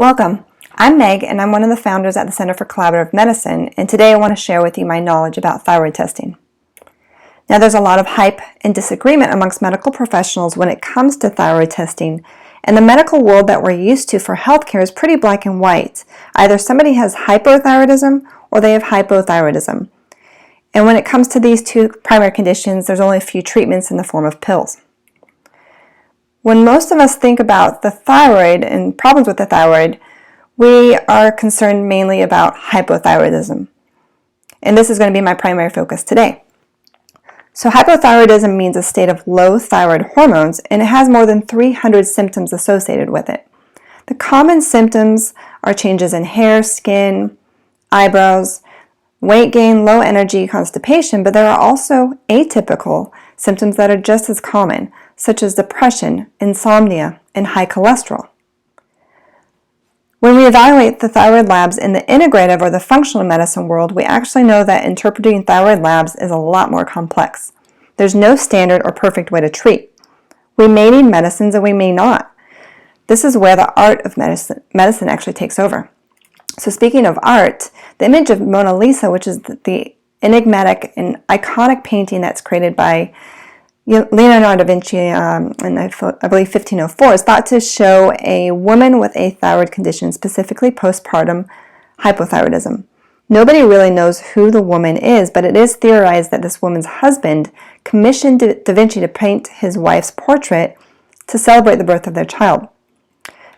Welcome. I'm Meg, and I'm one of the founders at the Center for Collaborative Medicine, and today I want to share with you my knowledge about thyroid testing. Now, there's a lot of hype and disagreement amongst medical professionals when it comes to thyroid testing, and the medical world that we're used to for healthcare is pretty black and white. Either somebody has hypothyroidism or they have hypothyroidism. And when it comes to these two primary conditions, there's only a few treatments in the form of pills. When most of us think about the thyroid and problems with the thyroid, we are concerned mainly about hypothyroidism. And this is going to be my primary focus today. So hypothyroidism means a state of low thyroid hormones, and it has more than 300 symptoms associated with it. The common symptoms are changes in hair, skin, eyebrows, weight gain, low energy, constipation, but there are also atypical symptoms that are just as common, such as depression, insomnia, and high cholesterol. When we evaluate the thyroid labs in the integrative or the functional medicine world, we actually know that interpreting thyroid labs is a lot more complex. There's no standard or perfect way to treat. We may need medicines and we may not. This is where the art of medicine actually takes over. So speaking of art, the image of Mona Lisa, which is the enigmatic and iconic painting that's created by Leonardo da Vinci in, I believe, 1504, is thought to show a woman with a thyroid condition, specifically postpartum hypothyroidism. Nobody really knows who the woman is, but it is theorized that this woman's husband commissioned Da Vinci to paint his wife's portrait to celebrate the birth of their child.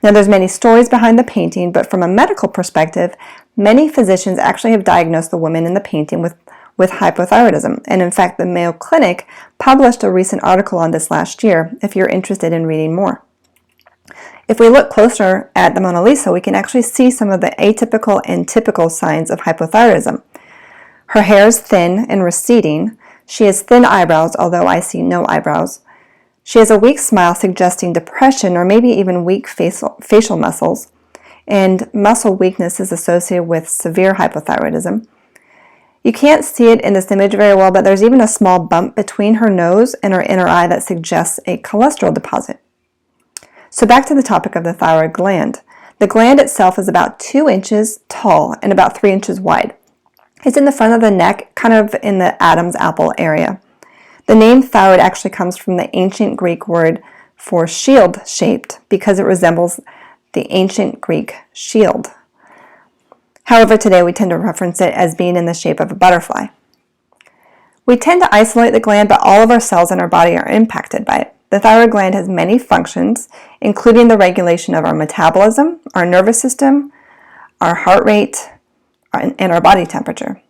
Now, there's many stories behind the painting, but from a medical perspective, many physicians actually have diagnosed the woman in the painting with hypothyroidism. And in fact, the Mayo Clinic published a recent article on this last year, if you're interested in reading more. If we look closer at the Mona Lisa, we can actually see some of the atypical and typical signs of hypothyroidism. Her hair is thin and receding. She has thin eyebrows, although I see no eyebrows. She has a weak smile suggesting depression or maybe even weak facial muscles. And muscle weakness is associated with severe hypothyroidism. You can't see it in this image very well, but there's even a small bump between her nose and her inner eye that suggests a cholesterol deposit. So back to the topic of the thyroid gland. The gland itself is about 2 inches tall and about 3 inches wide. It's in the front of the neck, kind of in the Adam's apple area. The name thyroid actually comes from the ancient Greek word for shield-shaped because it resembles the ancient Greek shield. However, today we tend to reference it as being in the shape of a butterfly. We tend to isolate the gland, but all of our cells in our body are impacted by it. The thyroid gland has many functions, including the regulation of our metabolism, our nervous system, our heart rate, and our body temperature.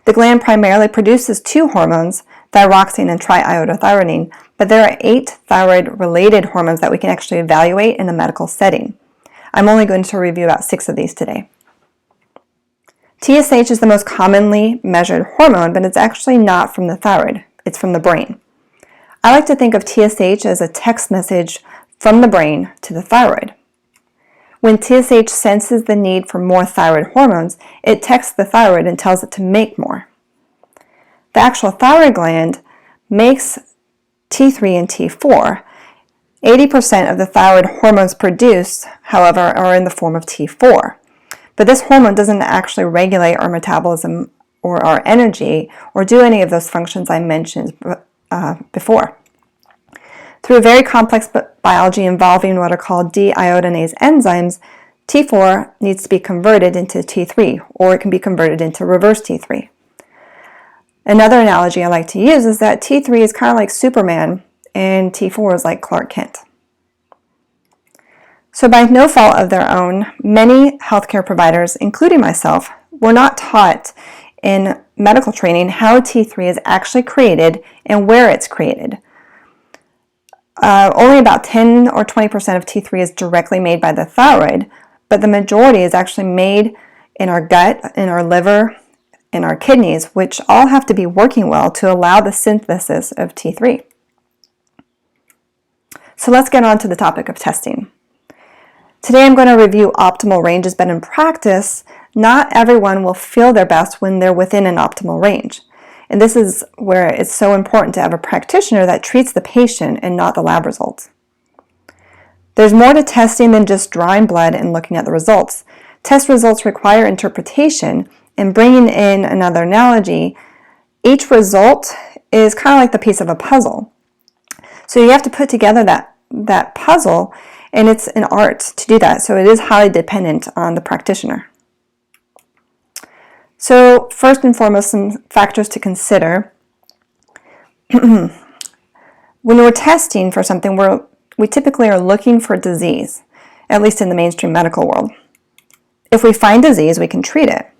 The gland primarily produces 2 hormones, thyroxine and triiodothyronine, but there are 8 thyroid-related hormones that we can actually evaluate in a medical setting. I'm only going to review about 6 of these today. TSH is the most commonly measured hormone, but it's actually not from the thyroid. It's from the brain. I like to think of TSH as a text message from the brain to the thyroid. When TSH senses the need for more thyroid hormones, it texts the thyroid and tells it to make more. The actual thyroid gland makes T3 and T4. 80% of the thyroid hormones produced, however, are in the form of T4. But this hormone doesn't actually regulate our metabolism or our energy or do any of those functions I mentioned before. Through a very complex biology involving what are called deiodinase enzymes, T4 needs to be converted into T3, or it can be converted into reverse T3. Another analogy I like to use is that T3 is kind of like Superman and T4 is like Clark Kent. So by no fault of their own, many healthcare providers, including myself, were not taught in medical training how T3 is actually created and where it's created. Only about 10 or 20% of T3 is directly made by the thyroid, but the majority is actually made in our gut, in our liver, in our kidneys, which all have to be working well to allow the synthesis of T3. So let's get on to the topic of testing. Today I'm going to review optimal ranges, but in practice, not everyone will feel their best when they're within an optimal range. And this is where it's so important to have a practitioner that treats the patient and not the lab results. There's more to testing than just drawing blood and looking at the results. Test results require interpretation, and bringing in another analogy, each result is kind of like the piece of a puzzle. So you have to put together that puzzle, and it's an art to do that. So it is highly dependent on the practitioner. So first and foremost, some factors to consider. When we're testing for something, we typically are looking for disease, at least in the mainstream medical world. If we find disease, we can treat it.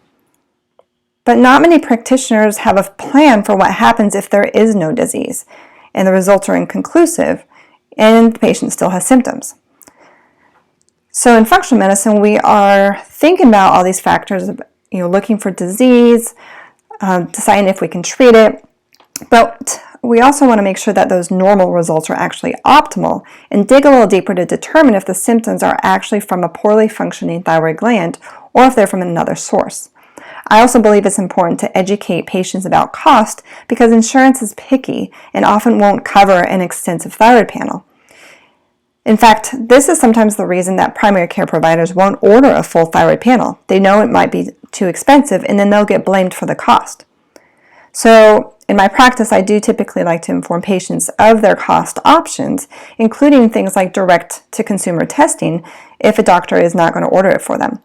But not many practitioners have a plan for what happens if there is no disease and the results are inconclusive and the patient still has symptoms. So in functional medicine, we are thinking about all these factors, looking for disease, deciding if we can treat it, but we also want to make sure that those normal results are actually optimal and dig a little deeper to determine if the symptoms are actually from a poorly functioning thyroid gland or if they're from another source. I also believe it's important to educate patients about cost because insurance is picky and often won't cover an extensive thyroid panel. In fact, this is sometimes the reason that primary care providers won't order a full thyroid panel. They know it might be too expensive and then they'll get blamed for the cost. So in my practice, I do typically like to inform patients of their cost options, including things like direct-to-consumer testing if a doctor is not going to order it for them.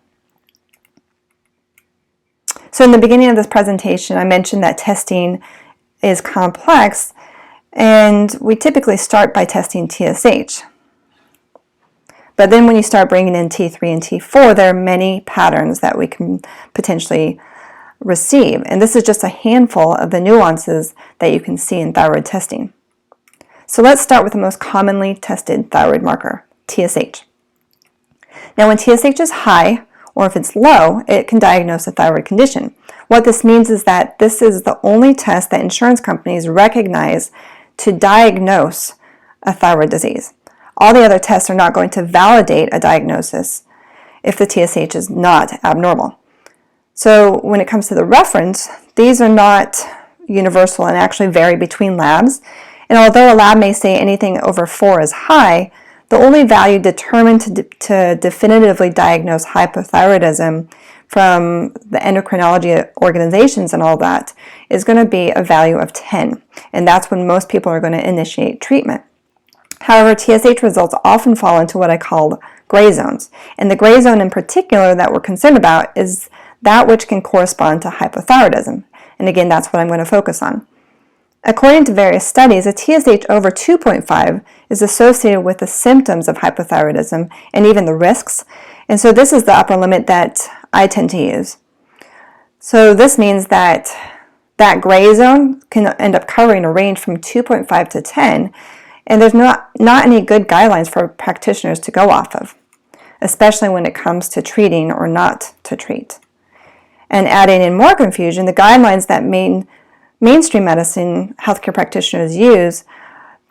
So in the beginning of this presentation, I mentioned that testing is complex, and we typically start by testing TSH. But then when you start bringing in T3 and T4, there are many patterns that we can potentially receive. And this is just a handful of the nuances that you can see in thyroid testing. So let's start with the most commonly tested thyroid marker, TSH. Now when TSH is high, or if it's low, it can diagnose a thyroid condition. What this means is that this is the only test that insurance companies recognize to diagnose a thyroid disease. All the other tests are not going to validate a diagnosis if the TSH is not abnormal. So when it comes to the reference, these are not universal and actually vary between labs. And although a lab may say anything over 4 is high, the only value determined to definitively diagnose hypothyroidism from the endocrinology organizations and all that is going to be a value of 10. And that's when most people are going to initiate treatment. However, TSH results often fall into what I call gray zones. And the gray zone in particular that we're concerned about is that which can correspond to hypothyroidism. And again, that's what I'm going to focus on. According to various studies, a TSH over 2.5 is associated with the symptoms of hypothyroidism and even the risks. And so this is the upper limit that I tend to use. So this means that that gray zone can end up covering a range from 2.5 to 10, and there's not any good guidelines for practitioners to go off of, especially when it comes to treating or not to treat. And adding in more confusion, the guidelines that mainstream medicine healthcare practitioners use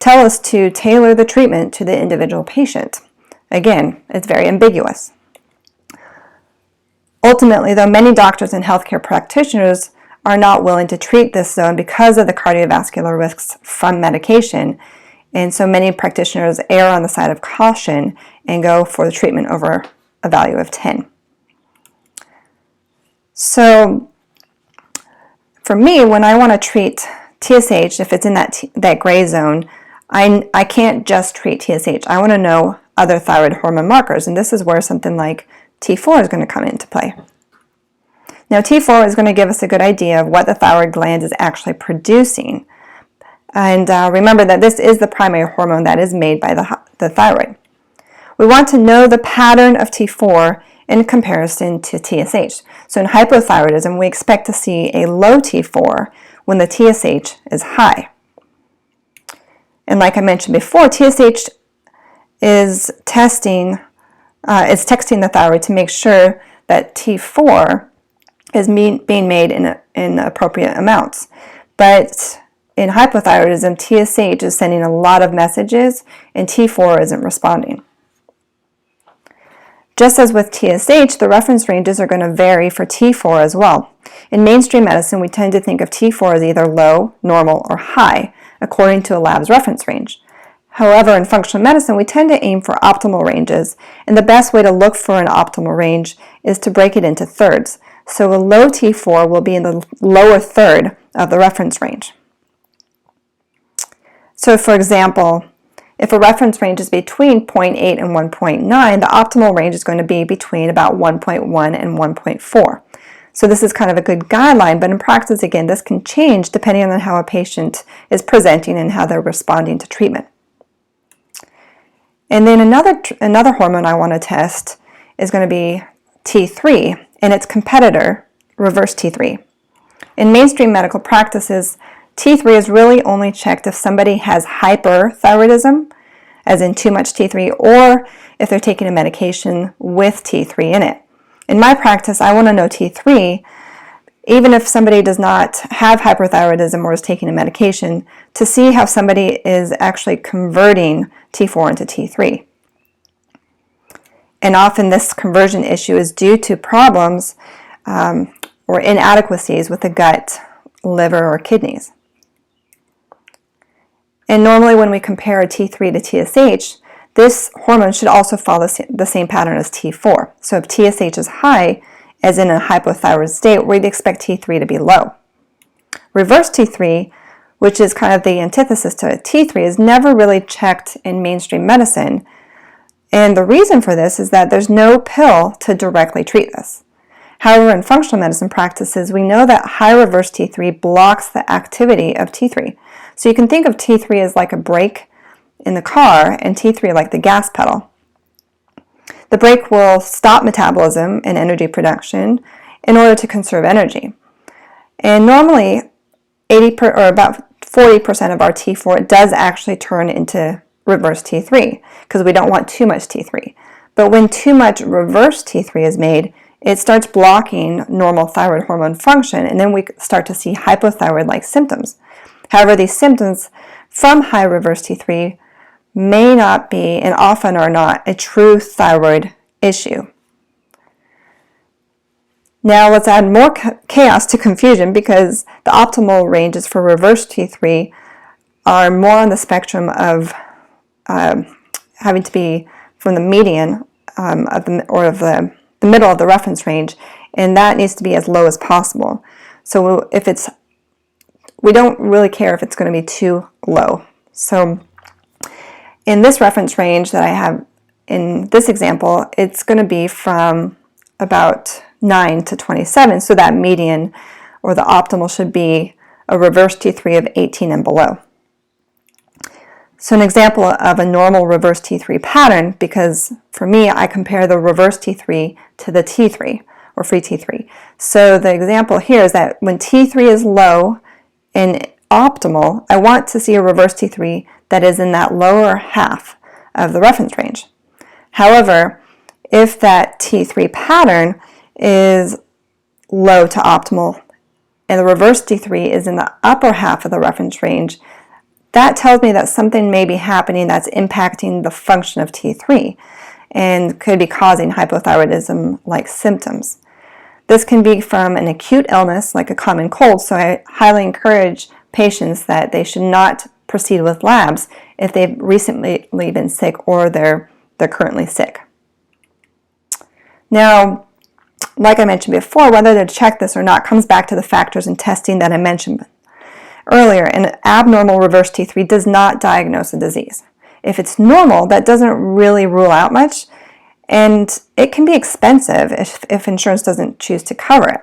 tell us to tailor the treatment to the individual patient. Again, it's very ambiguous. Ultimately, though, many doctors and healthcare practitioners are not willing to treat this zone because of the cardiovascular risks from medication, and so many practitioners err on the side of caution and go for the treatment over a value of 10. So for me, when I want to treat TSH, if it's in that gray zone, I can't just treat TSH. I want to know other thyroid hormone markers, and this is where something like T4 is going to come into play. Now, T4 is going to give us a good idea of what the thyroid gland is actually producing. And remember that this is the primary hormone that is made by the thyroid. We want to know the pattern of T4 in comparison to TSH. So in hypothyroidism, we expect to see a low T4 when the TSH is high. And like I mentioned before, TSH is texting the thyroid to make sure that T4 is being made in appropriate amounts. But in hypothyroidism, TSH is sending a lot of messages and T4 isn't responding. Just as with TSH, the reference ranges are going to vary for T4 as well. In mainstream medicine, we tend to think of T4 as either low, normal, or high, according to a lab's reference range. However, in functional medicine, we tend to aim for optimal ranges, and the best way to look for an optimal range is to break it into thirds. So a low T4 will be in the lower third of the reference range. So for example, if a reference range is between 0.8 and 1.9, the optimal range is going to be between about 1.1 and 1.4. So this is kind of a good guideline, but in practice, again, this can change depending on how a patient is presenting and how they're responding to treatment. And then another hormone I want to test is going to be T3 and its competitor, reverse T3. In mainstream medical practices, T3 is really only checked if somebody has hyperthyroidism, as in too much T3, or if they're taking a medication with T3 in it. In my practice, I want to know T3, even if somebody does not have hyperthyroidism or is taking a medication, to see how somebody is actually converting T4 into T3. And often this conversion issue is due to problems or inadequacies with the gut, liver, or kidneys. And normally when we compare a T3 to TSH, this hormone should also follow the same pattern as T4. So if TSH is high, as in a hypothyroid state, we'd expect T3 to be low. Reverse T3, which is kind of the antithesis to T3, is never really checked in mainstream medicine. And the reason for this is that there's no pill to directly treat this. However, in functional medicine practices, we know that high reverse T3 blocks the activity of T3. So you can think of T3 as like a brake in the car and T3 like the gas pedal. The brake will stop metabolism and energy production in order to conserve energy. And normally, about 40% of our T4 does actually turn into reverse T3 because we don't want too much T3. But when too much reverse T3 is made, it starts blocking normal thyroid hormone function, and then we start to see hypothyroid-like symptoms. However, these symptoms from high reverse T3 may not be, and often are not, a true thyroid issue. Now let's add more chaos to confusion, because the optimal ranges for reverse T3 are more on the spectrum of having to be from the median of the middle of the reference range, and that needs to be as low as possible. So we don't really care if it's going to be too low. So in this reference range that I have in this example, it's going to be from about 9 to 27, so that median or the optimal should be a reverse T3 of 18 and below. So an example of a normal reverse T3 pattern, because for me I compare the reverse T3 to the T3 or free T3. So the example here is that when T3 is low and optimal, I want to see a reverse T3 that is in that lower half of the reference range. However, if that T3 pattern is low to optimal and the reverse T3 is in the upper half of the reference range, that tells me that something may be happening that's impacting the function of T3 and could be causing hypothyroidism-like symptoms. This can be from an acute illness like a common cold, so I highly encourage patients that they should not proceed with labs if they've recently been sick or they're currently sick. Now, like I mentioned before, whether to check this or not comes back to the factors in testing that I mentioned earlier. An abnormal reverse T3 does not diagnose a disease. If it's normal, that doesn't really rule out much, and it can be expensive if insurance doesn't choose to cover it.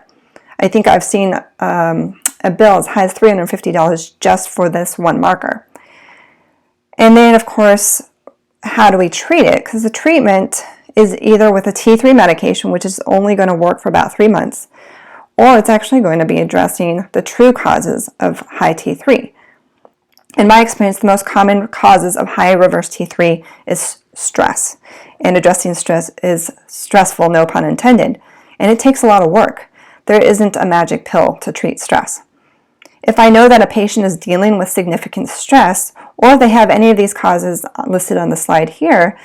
I think I've seen a bill as high as $350 just for this one marker. And then, of course, how do we treat it? Because the treatment is either with a T3 medication, which is only going to work for about 3 months, or it's actually going to be addressing the true causes of high T3. In my experience, the most common causes of high reverse T3 is stress, and addressing stress is stressful, no pun intended, and it takes a lot of work. There isn't a magic pill to treat stress. If I know that a patient is dealing with significant stress, or they have any of these causes listed on the slide here,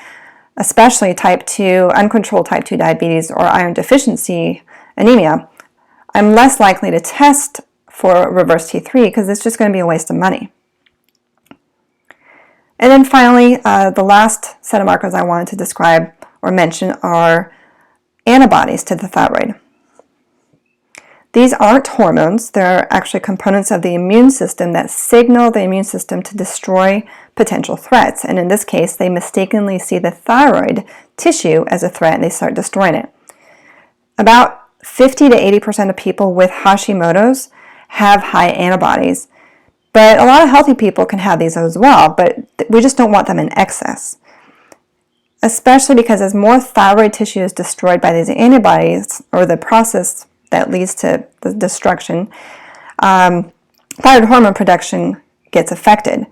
especially type 2, uncontrolled type 2 diabetes or iron deficiency anemia, I'm less likely to test for reverse T3 because it's just going to be a waste of money. And then finally, the last set of markers I wanted to describe or mention are antibodies to the thyroid. These aren't hormones. They're actually components of the immune system that signal the immune system to destroy potential threats. And in this case, they mistakenly see the thyroid tissue as a threat and they start destroying it. About 50 to 80% of people with Hashimoto's have high antibodies. But a lot of healthy people can have these as well, but we just don't want them in excess. Especially because as more thyroid tissue is destroyed by these antibodies, or the process that leads to the destruction, thyroid hormone production gets affected.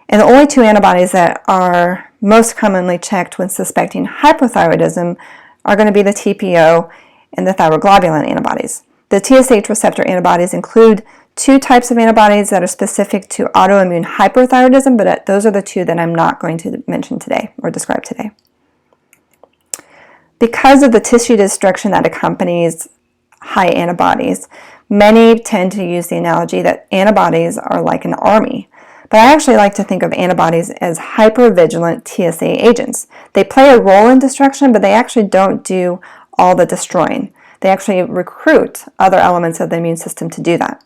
And the only two antibodies that are most commonly checked when suspecting hypothyroidism are going to be the TPO and the thyroglobulin antibodies. The TSH receptor antibodies include two types of antibodies that are specific to autoimmune hyperthyroidism, but those are the two that I'm not going to mention today or describe today. Because of the tissue destruction that accompanies high antibodies, many tend to use the analogy that antibodies are like an army. But I actually like to think of antibodies as hypervigilant TSA agents. They play a role in destruction, but they actually don't do all the destroying. They actually recruit other elements of the immune system to do that.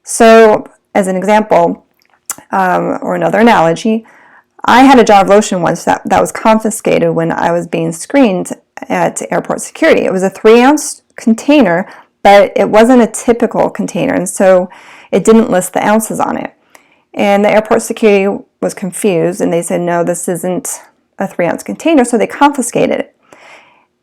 So, as an example, or another analogy, I had a jar of lotion once that was confiscated when I was being screened at airport security. It was a 3-ounce container, but it wasn't a typical container, and so it didn't list the ounces on it. And the airport security was confused, and they said, no, this isn't a 3-ounce container, so they confiscated it.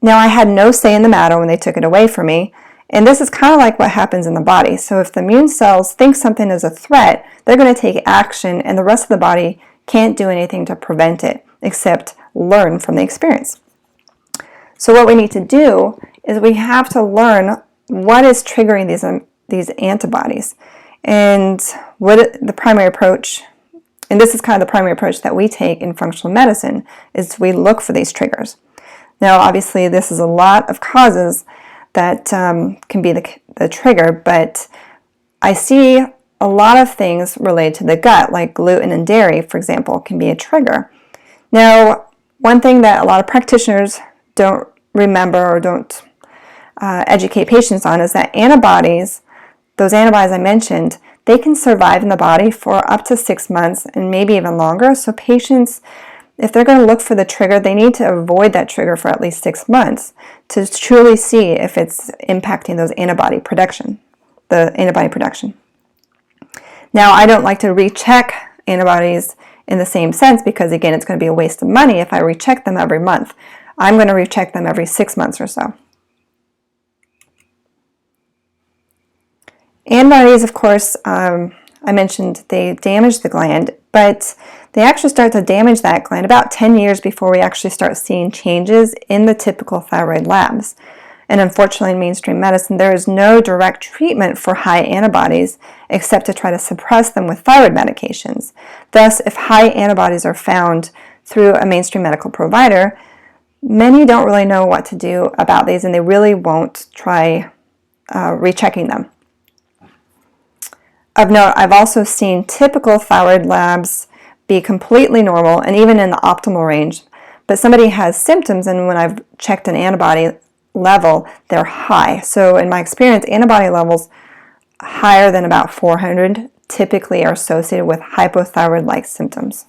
Now, I had no say in the matter when they took it away from me, and this is kind of like what happens in the body. So if the immune cells think something is a threat, they're going to take action, and the rest of the body can't do anything to prevent it except learn from the experience. So what we need to do is we have to learn what is triggering these antibodies, and what the primary approach, and this is kind of the primary approach that we take in functional medicine, is we look for these triggers. Now, obviously, this is a lot of causes that can be the trigger, but I see a lot of things related to the gut, like gluten and dairy, for example, can be a trigger. Now, one thing that a lot of practitioners don't remember or don't educate patients on is that antibodies, those antibodies I mentioned, they can survive in the body for up to 6 months and maybe even longer. So patients, if they're going to look for the trigger, they need to avoid that trigger for at least 6 months to truly see if it's impacting those antibody production, the antibody production. Now, I don't like to recheck antibodies in the same sense because, again, it's going to be a waste of money if I recheck them every month. I'm going to recheck them every 6 months or so. Antibodies, of course, I mentioned they damage the gland, but they actually start to damage that gland about 10 years before we actually start seeing changes in the typical thyroid labs. And unfortunately, in mainstream medicine, there is no direct treatment for high antibodies except to try to suppress them with thyroid medications. Thus, if high antibodies are found through a mainstream medical provider, many don't really know what to do about these, and they really won't try rechecking them. Of note, I've also seen typical thyroid labs be completely normal and even in the optimal range, but somebody has symptoms, and when I've checked an antibody level, they're high. So in my experience, antibody levels higher than about 400 typically are associated with hypothyroid-like symptoms.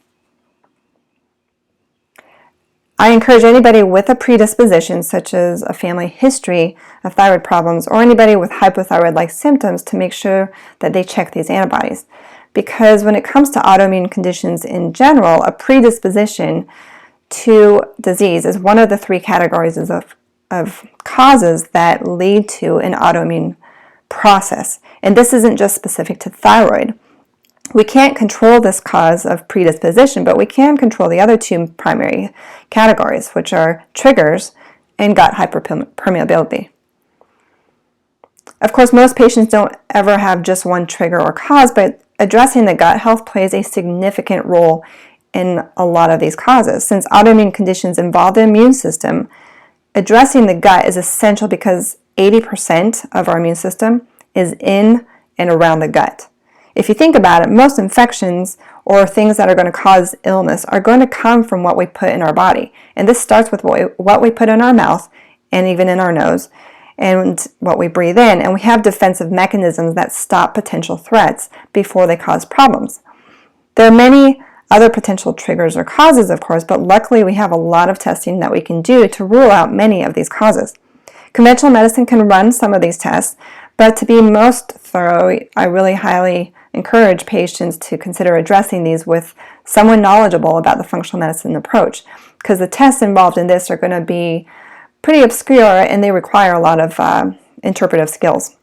I encourage anybody with a predisposition, such as a family history of thyroid problems, or anybody with hypothyroid-like symptoms, to make sure that they check these antibodies. Because when it comes to autoimmune conditions in general, a predisposition to disease is one of the 3 categories of causes that lead to an autoimmune process. And this isn't just specific to thyroid. We can't control this cause of predisposition, but we can control the other 2 primary categories, which are triggers and gut hyperpermeability. Of course, most patients don't ever have just one trigger or cause, but addressing the gut health plays a significant role in a lot of these causes. Since autoimmune conditions involve the immune system, addressing the gut is essential because 80% of our immune system is in and around the gut. If you think about it, most infections or things that are going to cause illness are going to come from what we put in our body. And this starts with what we put in our mouth and even in our nose and what we breathe in. And we have defensive mechanisms that stop potential threats before they cause problems. There are many other potential triggers or causes, of course, but luckily we have a lot of testing that we can do to rule out many of these causes. Conventional medicine can run some of these tests, but to be most thorough, I really highly encourage patients to consider addressing these with someone knowledgeable about the functional medicine approach, because the tests involved in this are going to be pretty obscure and they require a lot of interpretive skills.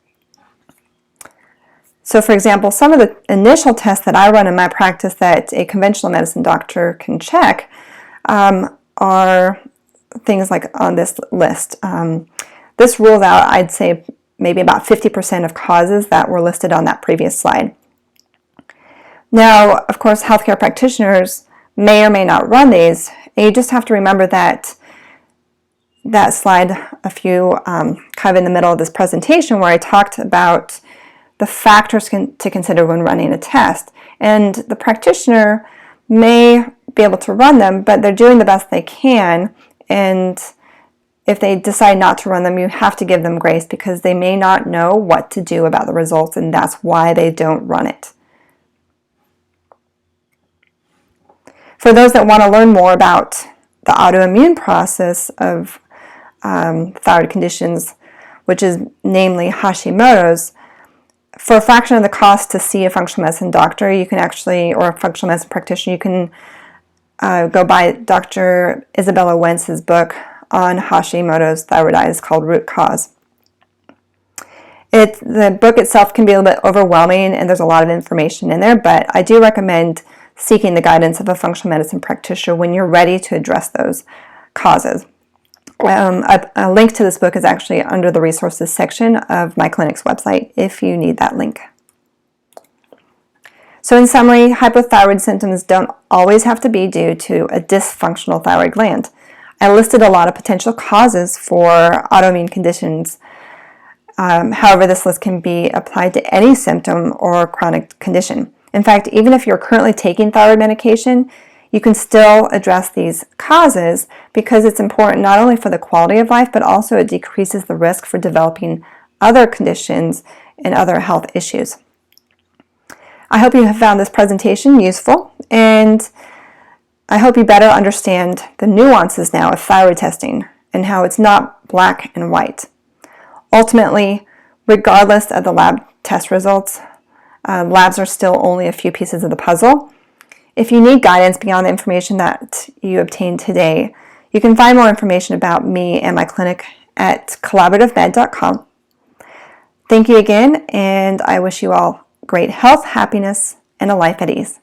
So for example, some of the initial tests that I run in my practice that a conventional medicine doctor can check are things like on this list. This rules out, I'd say, maybe about 50% of causes that were listed on that previous slide. Now, of course, healthcare practitioners may or may not run these, and you just have to remember that slide a few kind of in the middle of this presentation where I talked about the factors to consider when running a test. And the practitioner may be able to run them, but they're doing the best they can, and if they decide not to run them, you have to give them grace because they may not know what to do about the results, and that's why they don't run it. For those that want to learn more about the autoimmune process of thyroid conditions, which is namely Hashimoto's, for a fraction of the cost to see a functional medicine doctor, you can actually, or a functional medicine practitioner, you can go buy Dr. Isabella Wentz's book on Hashimoto's thyroiditis called Root Cause. The book itself can be a little bit overwhelming and there's a lot of information in there, but I do recommend seeking the guidance of a functional medicine practitioner when you're ready to address those causes. A link to this book is actually under the resources section of my clinic's website if you need that link. So in summary, hypothyroid symptoms don't always have to be due to a dysfunctional thyroid gland. I listed a lot of potential causes for autoimmune conditions. However, this list can be applied to any symptom or chronic condition. In fact, even if you're currently taking thyroid medication, you can still address these causes because it's important not only for the quality of life, but also it decreases the risk for developing other conditions and other health issues. I hope you have found this presentation useful, and I hope you better understand the nuances now of thyroid testing and how it's not black and white. Ultimately, regardless of the lab test results, labs are still only a few pieces of the puzzle. If you need guidance beyond the information that you obtained today, you can find more information about me and my clinic at collaborativemed.com. Thank you again, and I wish you all great health, happiness, and a life at ease.